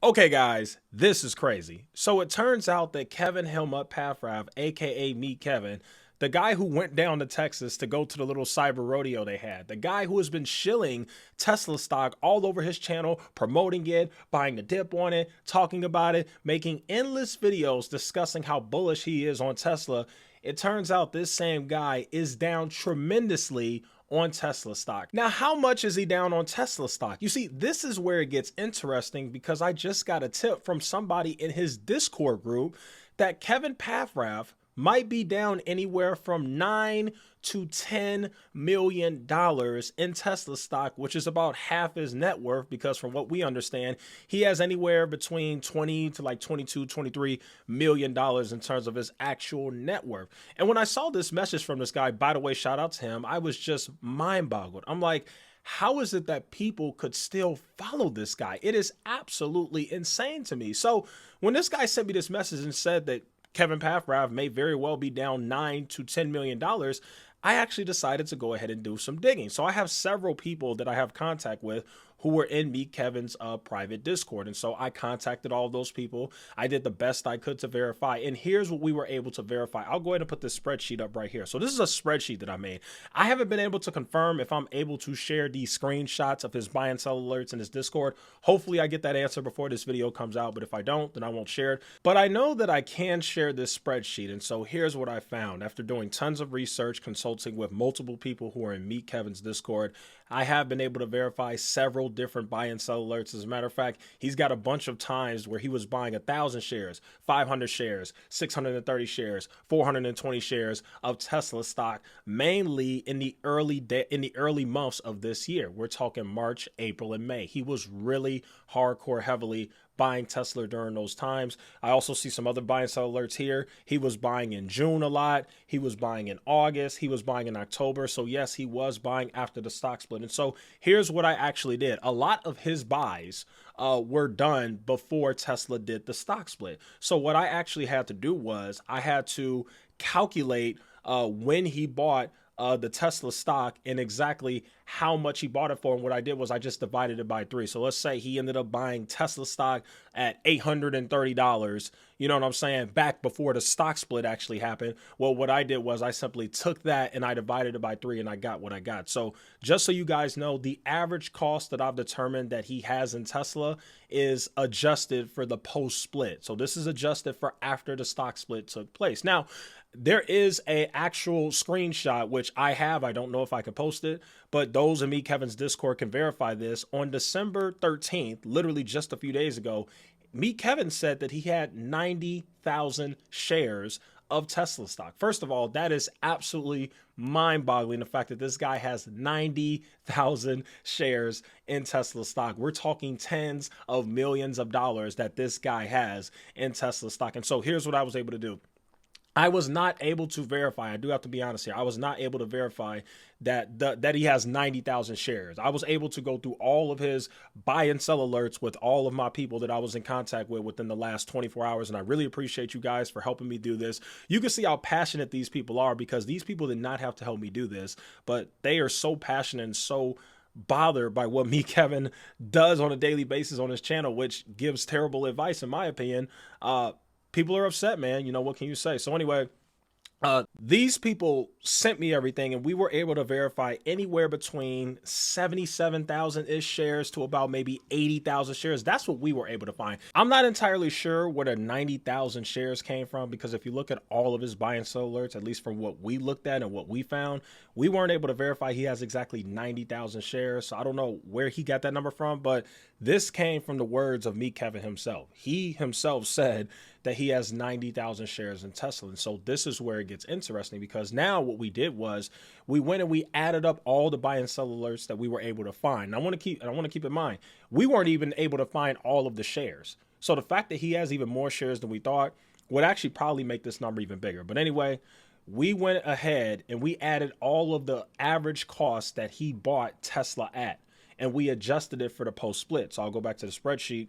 Okay, guys, this is crazy. So it turns out that Kevin Helmut Paffrath, aka Meet Kevin, the guy who went down to Texas to go to the little cyber rodeo they had, the guy who has been shilling Tesla stock all over his channel, promoting it, buying the dip on it, talking about it, making endless videos discussing how bullish he is on Tesla. It turns out this same guy is down tremendously on Tesla stock. Now, how much is he down on Tesla stock? You see, this is where it gets interesting because I just got a tip from somebody in his Discord group that Kevin Paffrath might be down anywhere from $9 to $10 million in Tesla stock, which is about half his net worth, because from what we understand, he has anywhere between 20 to like 22, $23 million in terms of his actual net worth. And when I saw this message from this guy, by the way, shout out to him, I was just mind boggled. I'm like, how is it that people could still follow this guy? It is absolutely insane to me. So when this guy sent me this message and said that Kevin Paffrath may very well be down $9 to $10 million, I actually decided to go ahead and do some digging. So I have several people that I have contact with who were in Meet Kevin's private Discord. And so I contacted all those people. I did the best I could to verify. And here's what we were able to verify. I'll go ahead and put this spreadsheet up right here. So this is a spreadsheet that I made. I haven't been able to confirm if I'm able to share these screenshots of his buy and sell alerts in his Discord. Hopefully I get that answer before this video comes out. But if I don't, then I won't share it. But I know that I can share this spreadsheet. And so here's what I found. After doing tons of research, consulting with multiple people who are in Meet Kevin's Discord, I have been able to verify several different buy and sell alerts. As a matter of fact, he's got a bunch of times where he was buying 1,000 shares, 500 shares, 630 shares, 420 shares of Tesla stock, mainly in the early months of this year. We're talking March, April, and May. He was really hardcore, heavily buying Tesla during those times. I also see some other buy and sell alerts here. He was buying in June a lot. He was buying in August. He was buying in October. So yes, he was buying after the stock split. And so here's what I actually did. A lot of his buys were done before Tesla did the stock split. So what I actually had to do was I had to calculate when he bought the Tesla stock and exactly how much he bought it for. And what I did was I just divided it by 3. So let's say he ended up buying Tesla stock at $830, you know what I'm saying, back before the stock split actually happened. Well, what I did was I simply took that and I divided it by 3 and I got what I got. So just so you guys know, the average cost that I've determined that he has in Tesla is adjusted for the post split. So this is adjusted for after the stock split took place. Now, there is a actual screenshot, which I have. I don't know if I could post it, but those in Meet Kevin's Discord can verify this. On December 13th, literally just a few days ago, Meet Kevin said that he had 90,000 shares of Tesla stock. First of all, that is absolutely mind-boggling, the fact that this guy has 90,000 shares in Tesla stock. We're talking tens of millions of dollars that this guy has in Tesla stock. And so here's what I was able to do. I was not able to verify. I do have to be honest here. I was not able to verify that he has 90,000 shares. I was able to go through all of his buy and sell alerts with all of my people that I was in contact with within the last 24 hours. And I really appreciate you guys for helping me do this. You can see how passionate these people are, because these people did not have to help me do this, but they are so passionate and so bothered by what Meet Kevin does on a daily basis on his channel, which gives terrible advice, in my opinion. People are upset, man. You know, what can you say? So anyway, these people sent me everything, and we were able to verify anywhere between 77,000-ish shares to about maybe 80,000 shares. That's what we were able to find. I'm not entirely sure where the 90,000 shares came from, because if you look at all of his buy and sell alerts, at least from what we looked at and what we found, we weren't able to verify he has exactly 90,000 shares. So I don't know where he got that number from, but this came from the words of Meet Kevin himself. He himself said that he has 90,000 shares in Tesla. And so this is where it gets interesting, because now what we did was we went and we added up all the buy and sell alerts that we were able to find. And I want to keep in mind, we weren't even able to find all of the shares. So the fact that he has even more shares than we thought would actually probably make this number even bigger. But anyway, we went ahead and we added all of the average costs that he bought Tesla at, and we adjusted it for the post split. So I'll go back to the spreadsheet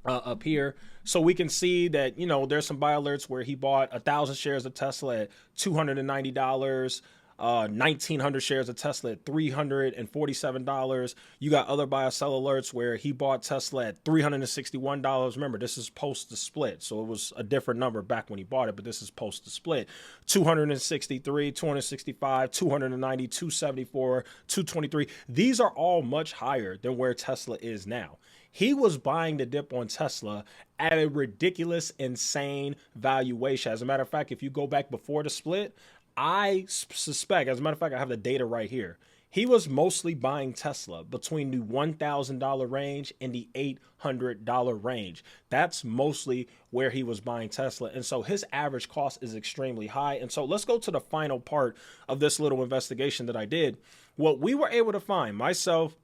up here, so we can see that, you know, there's some buy alerts where he bought 1,000 shares of Tesla at $290. 1,900 shares of Tesla at $347. You got other buy or sell alerts where he bought Tesla at $361. Remember, this is post the split, so it was a different number back when he bought it, but this is post the split. 263, 265, 290, 274, 223. These are all much higher than where Tesla is now. He was buying the dip on Tesla at a ridiculous, insane valuation. As a matter of fact, if you go back before the split, I suspect, as a matter of fact, I have the data right here. He was mostly buying Tesla between the $1,000 range and the $800 range. That's mostly where he was buying Tesla. And so his average cost is extremely high. And so let's go to the final part of this little investigation that I did. What we were able to find, myself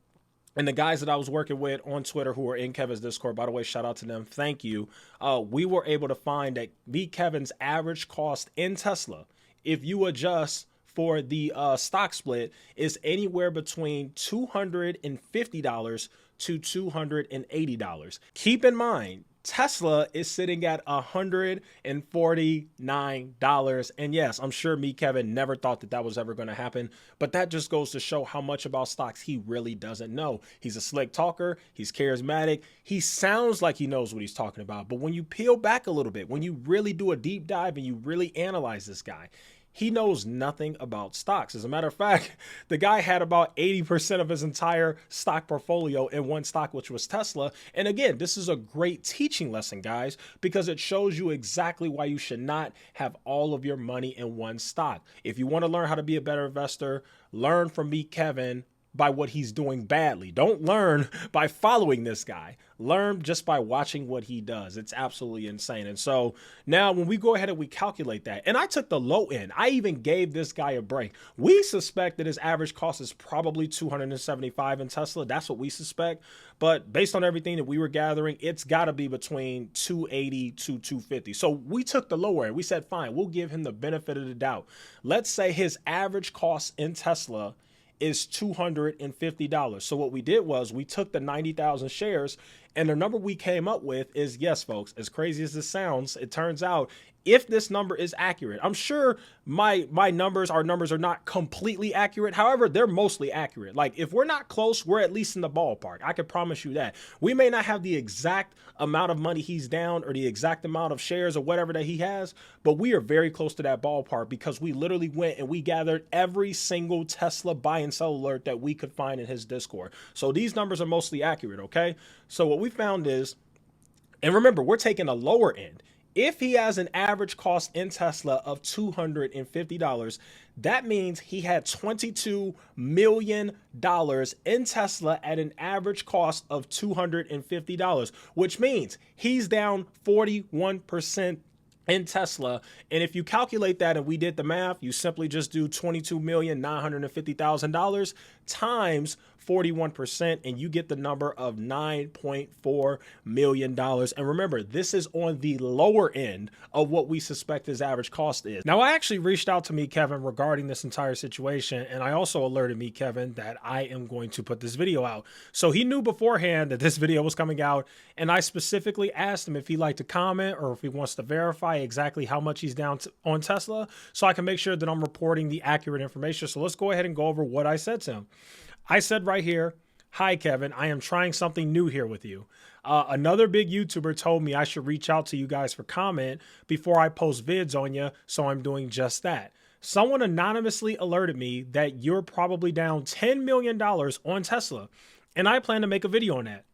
and the guys that I was working with on Twitter who were in Kevin's Discord, by the way, shout out to them. Thank you. We were able to find that Kevin's average cost in Tesla, if you adjust for the stock split, is anywhere between $250 to $280. Keep in mind, Tesla is sitting at $149. And yes, I'm sure Kevin, never thought that that was ever going to happen. But that just goes to show how much about stocks he really doesn't know. He's a slick talker. He's charismatic. He sounds like he knows what he's talking about. But when you peel back a little bit, when you really do a deep dive and you really analyze this guy, he knows nothing about stocks. As a matter of fact, the guy had about 80% of his entire stock portfolio in one stock, which was Tesla. And again, this is a great teaching lesson, guys, because it shows you exactly why you should not have all of your money in one stock. If you want to learn how to be a better investor, learn from Kevin by what he's doing badly. Don't learn by following this guy. Learn just by watching what he does. It's absolutely insane. And so now when we go ahead and we calculate that, and I took the low end, I even gave this guy a break. We suspect that his average cost is probably $275 in Tesla. That's what we suspect. But based on everything that we were gathering, it's got to be between $280 to $250. So we took the lower end. We said, fine, we'll give him the benefit of the doubt. Let's say his average cost in Tesla is $250. So what we did was we took the 90,000 shares, and the number we came up with is, yes, folks, as crazy as this sounds, it turns out if this number is accurate, I'm sure our numbers are not completely accurate. However, they're mostly accurate. Like if we're not close, we're at least in the ballpark. I can promise you that. We may not have the exact amount of money he's down or the exact amount of shares or whatever that he has, but we are very close to that ballpark because we literally went and we gathered every single Tesla buy and sell alert that we could find in his Discord. So these numbers are mostly accurate, okay? So what we found is, and remember, we're taking a lower end. If he has an average cost in Tesla of $250, that means he had $22 million in Tesla at an average cost of $250, which means he's down 41% in Tesla. And if you calculate that and we did the math, you simply just do $22,950,000 times 41% and you get the number of $9.4 million. And remember, this is on the lower end of what we suspect his average cost is. Now, I actually reached out to Kevin regarding this entire situation, and I also alerted Kevin that I am going to put this video out. So he knew beforehand that this video was coming out, and I specifically asked him if he'd like to comment or if he wants to verify exactly how much he's down on Tesla so I can make sure that I'm reporting the accurate information. So let's go ahead and go over what I said to him. I said right here, "Hi, Kevin, I am trying something new here with you. Another big YouTuber told me I should reach out to you guys for comment before I post vids on you, so I'm doing just that. Someone anonymously alerted me that you're probably down $10 million on Tesla, and I plan to make a video on that.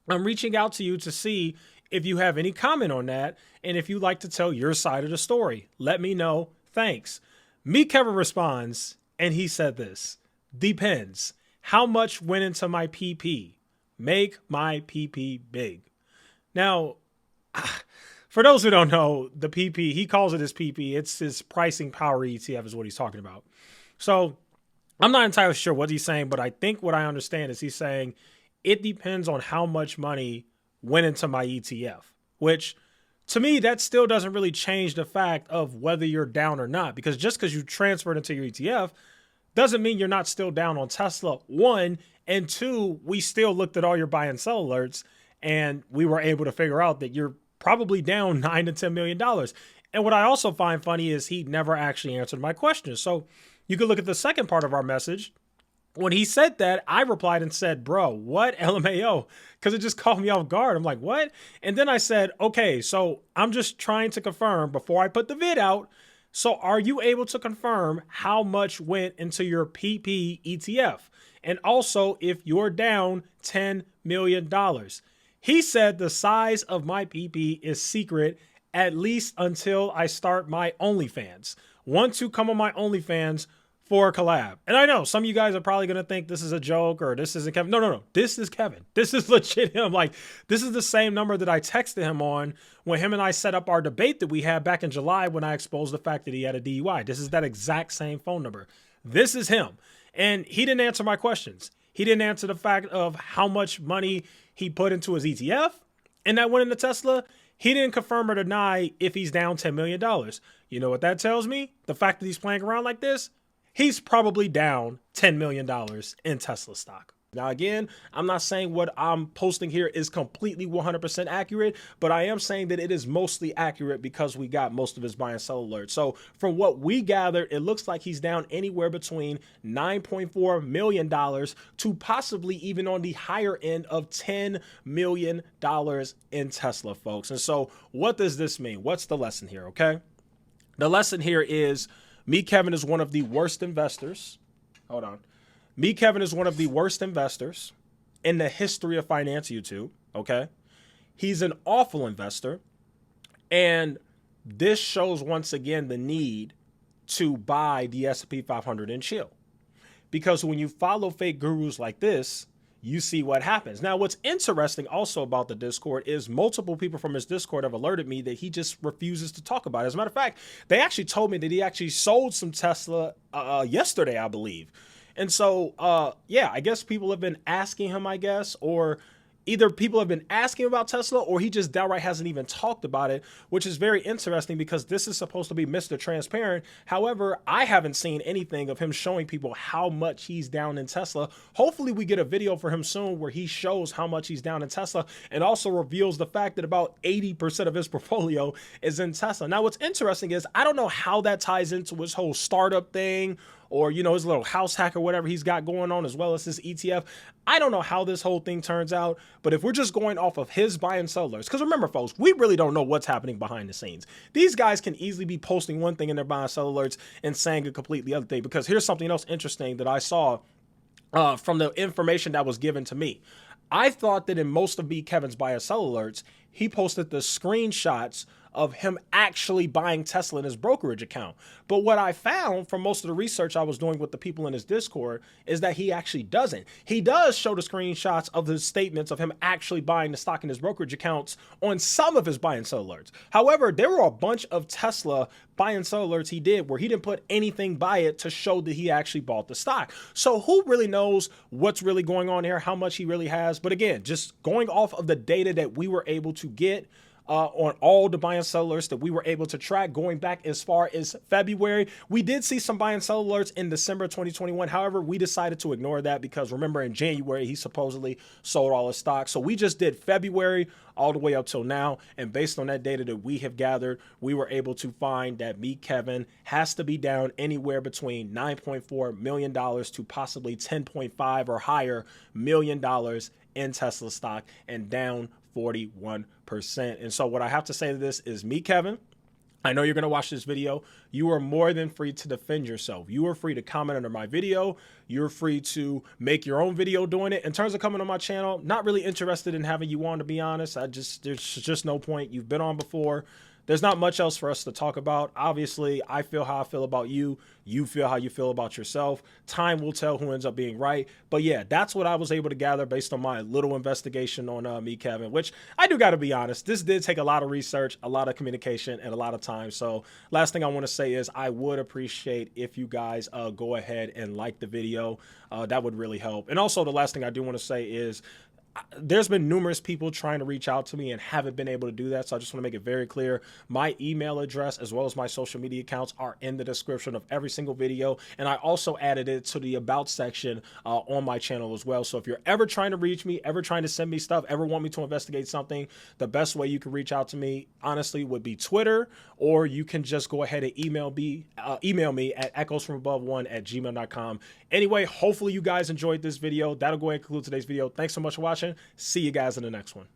I'm reaching out to you to see if you have any comment on that and if you'd like to tell your side of the story. Let me know. Thanks." Kevin responds, and he said this: "Depends. How much went into my PP? Make my PP big." Now, for those who don't know, the PP, he calls it his PP. It's his pricing power ETF is what he's talking about. So I'm not entirely sure what he's saying, but I think what I understand is he's saying it depends on how much money went into my ETF, which to me, that still doesn't really change the fact of whether you're down or not, because just because you transferred into your ETF doesn't mean you're not still down on Tesla, one. And two, we still looked at all your buy and sell alerts and we were able to figure out that you're probably down $9 to $10 million. And what I also find funny is he never actually answered my question. So You could look at the second part of our message. When he said that, I replied and said, bro, what? LMAO? Because it just caught me off guard. I'm like, what? And then I said, okay, so I'm just trying to confirm before I put the vid out. So are you able to confirm how much went into your PP ETF? And also if you're down $10 million. He said the size of my PP is secret, at least until I start my OnlyFans. Want to come on my OnlyFans for a collab. And I know some of you guys are probably going to think this is a joke or this isn't Kevin. No. This is Kevin. This is legit him. Like, this is the same number that I texted him on when him and I set up our debate that we had back in July when I exposed the fact that he had a DUI. This is that exact same phone number. This is him. And he didn't answer my questions. He didn't answer the fact of how much money he put into his ETF and that went into Tesla. He didn't confirm or deny if he's down $10 million. You know what that tells me? The fact that he's playing around like this, he's probably down $10 million in Tesla stock. Now, again, I'm not saying what I'm posting here is completely 100% accurate, but I am saying that it is mostly accurate because we got most of his buy and sell alerts. So from what we gathered, it looks like he's down anywhere between $9.4 million to possibly even on the higher end of $10 million in Tesla, folks. And so what does this mean? What's the lesson here? Okay. The lesson here is me, Kevin, is one of the worst investors. Hold on. Me, Kevin, is one of the worst investors in the history of finance YouTube, okay? He's an awful investor, and this shows once again the need to buy the S&P 500 and chill. Because when you follow fake gurus like this, you see what happens. Now, what's interesting also about the Discord is multiple people from his Discord have alerted me that he just refuses to talk about it. As a matter of fact, they actually told me that he actually sold some Tesla yesterday, I believe. And so, yeah, I guess people have been asking him, I guess, or either people have been asking about Tesla or he just downright hasn't even talked about it, which is very interesting because this is supposed to be Mr. Transparent. However, I haven't seen anything of him showing people how much he's down in Tesla. Hopefully we get a video for him soon where he shows how much he's down in Tesla and also reveals the fact that about 80% of his portfolio is in Tesla. Now, what's interesting is I don't know how that ties into his whole startup thing or, you know, his little house hack or whatever he's got going on, as well as his ETF. I don't know how this whole thing turns out, but if we're just going off of his buy and sell alerts, because remember, folks, we really don't know what's happening behind the scenes. These guys can easily be posting one thing in their buy and sell alerts and saying a completely other thing, because here's something else interesting that I saw from the information that was given to me. I thought that in most of B. Kevin's buy and sell alerts, he posted the screenshots of him actually buying Tesla in his brokerage account. But what I found from most of the research I was doing with the people in his Discord is that he actually doesn't. He does show the screenshots of the statements of him actually buying the stock in his brokerage accounts on some of his buy and sell alerts. However, there were a bunch of Tesla buy and sell alerts he did where he didn't put anything by it to show that he actually bought the stock. So who really knows what's really going on here, how much he really has? But again, just going off of the data that we were able to get on all the buy and sell alerts that we were able to track going back as far as February. We did see some buy and sell alerts in December 2021. However, we decided to ignore that because remember in January, he supposedly sold all his stock. So we just did February all the way up till now. And based on that data that we have gathered, we were able to find that me, Kevin, has to be down anywhere between $9.4 million to possibly $10.5 or higher million in Tesla stock and down 41%. And so what I have to say to this is me, Kevin, I know you're going to watch this video. You are more than free to defend yourself. You are free to comment under my video. You're free to make your own video doing it. In terms of coming on my channel, not really interested in having you on, to be honest. There's just no point. You've been on before. There's not much else for us to talk about. Obviously, I feel how I feel about you. You feel how you feel about yourself. Time will tell who ends up being right. But yeah, that's what I was able to gather based on my little investigation on me, Kevin, which I do got to be honest. This did take a lot of research, a lot of communication, and a lot of time. So last thing I want to say is I would appreciate if you guys go ahead and like the video. That would really help. And also the last thing I do want to say is there's been numerous people trying to reach out to me and haven't been able to do that. So I just want to make it very clear. My email address as well as my social media accounts are in the description of every single video. And I also added it to the about section on my channel as well. So if you're ever trying to reach me, ever trying to send me stuff, ever want me to investigate something, the best way you can reach out to me, honestly, would be Twitter, or you can just go ahead and email me at echoesfromabove1@gmail.com. Anyway, hopefully you guys enjoyed this video. That'll go ahead and conclude today's video. Thanks so much for watching. See you guys in the next one.